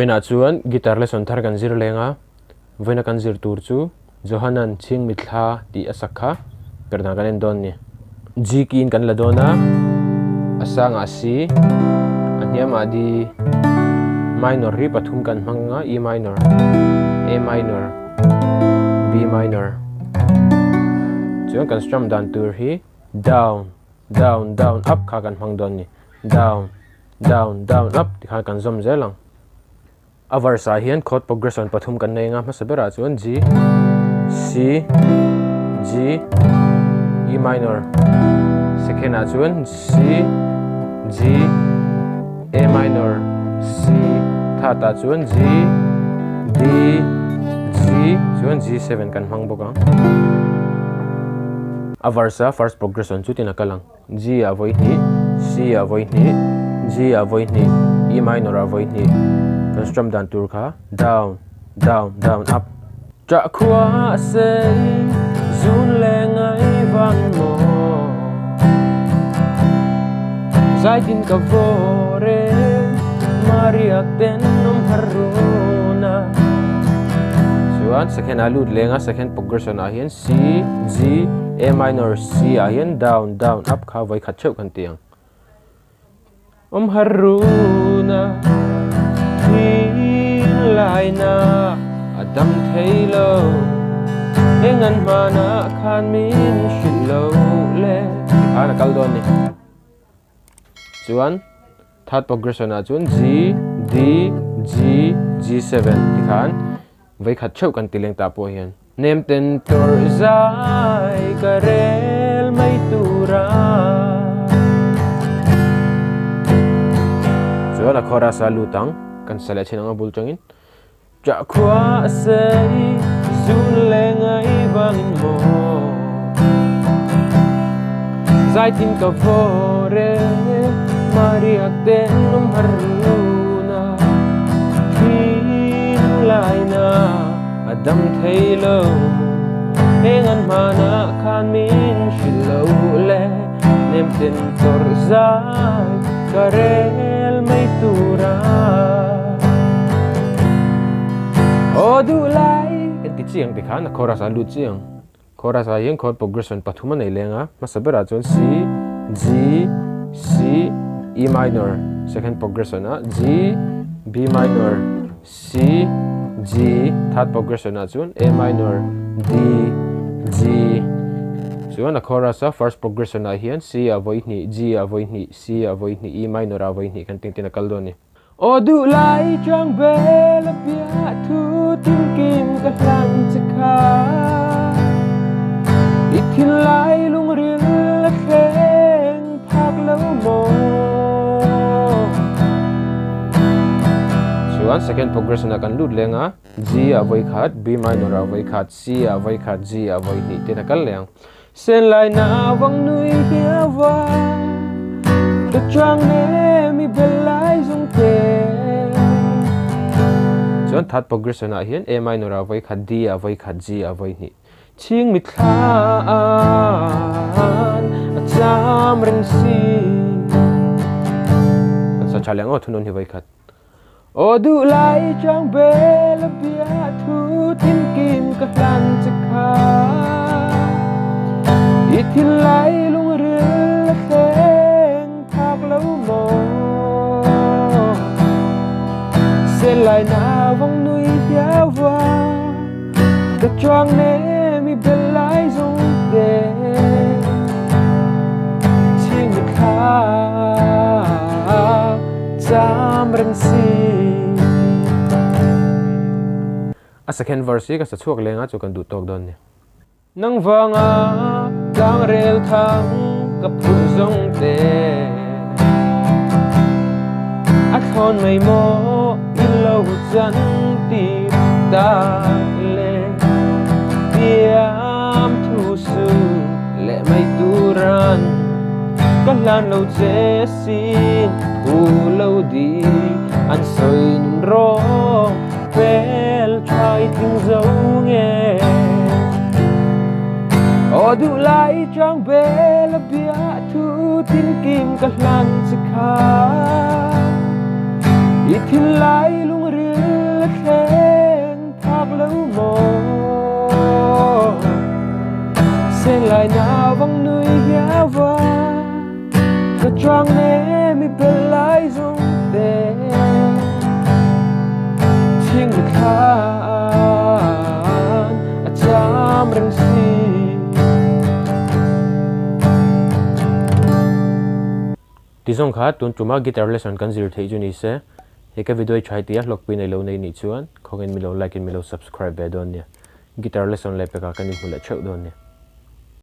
voina chuan guitar lesson thar kan zir lenga voina kan zir tur chu Johan-a Chhingmitthla ti asakha Perhdan kan don ni G key kan la dona asanga C aniama di minor ri pathum kan hmanga E minor A minor B minor chuan kan strum dan tur hi down down down up kha kan hmang don ni down down down up ti kha kan zom zelang avarsa hian chord progression pathum kan nei nga masabera chuan G C G E minor second a chuan C G A minor C third a chuan G D G chuan G7 kan hmang boka avarsa first progression chu tin akalang G a voi ni C a voi ni G a voi ni E minor a voi ni kan strum dan tur kha down down down up tra khua se zun le ngai van mo zai din ka vore maria ten nom haruna chuan second alut lenga second progression a hian C G A minor C a hian down down up kha vai khat cheu kan tiang haruna lai na adam theih lo engan mana khan min shilo le khana kal don ni chuan third progression a chuan G D G G7 ti khan vai khat cheu kan tileng ta po hian nem ten tor zai karel mai tura chuan a chorus a lutang kan sala chinanga bul changin cha khua sei zun le ngai van mo zai tin ka vore maria ten nom haruna thin lai na adam theih lo engan mana khan min shilo le nem ten tor zai karel mai tura odu lai enti chiang ti khan chorus a lut chiang chorus a hian chord progression pathuma nei lenga masabera chuan C G C E minor second progression a G B minor C G third progression a chuan A minor D G chuan a chorus a first progression a hian C a voi ni G a voi ni C a voi ni E minor a voi ni kan ting tin a kal don ni odu lai chang bel pia thu tin kim ka hlan chakha ithil lai lung ril la khen phak lo mo chuan second progression a kan lut lenga G a voi khat B minor a voi khat C a voi khat G a voi ni tin a kal leng sen lai na wang nui hiawa ka chang ne mi belai zong te chuan third progression a hian A minor a voi khat D a voi khat G a voi ni Chhingmitthla an a cham reng si an sa chaleng o thunon hi voi khat odu lai chang bel bia thu tin kim ka hlan chakha ithil lai lung ril khen phak lo mo se lai na vong nui hiawa ka choang ne mi belai zong te Chhingmitthla cham reng si a second verse ka sa chuak lenga chu kan du tok don ni nang wanga lang rel thang ka phun zong te a thon mai mo in lo chan ti ta le tiam thu su le mai turan ka lan lo che sin u lo di an soi nun ro pel try thing zo nge odu lai chang bel bia thu tin kim ka hlan chakha ithil lai lung ril sen lại na vắng nuôi giá va cho choang nè mi bel lại rong tè Chhingmitthla acham reng si tizong kha tun tuma guitar lesson kan zir thei juni se heka video chhai tia hlawkpui nei lo nei ni chuan khongin mi lo like in mi lo subscribe ve don nia guitar lesson le peka kan ni hula cheu don nia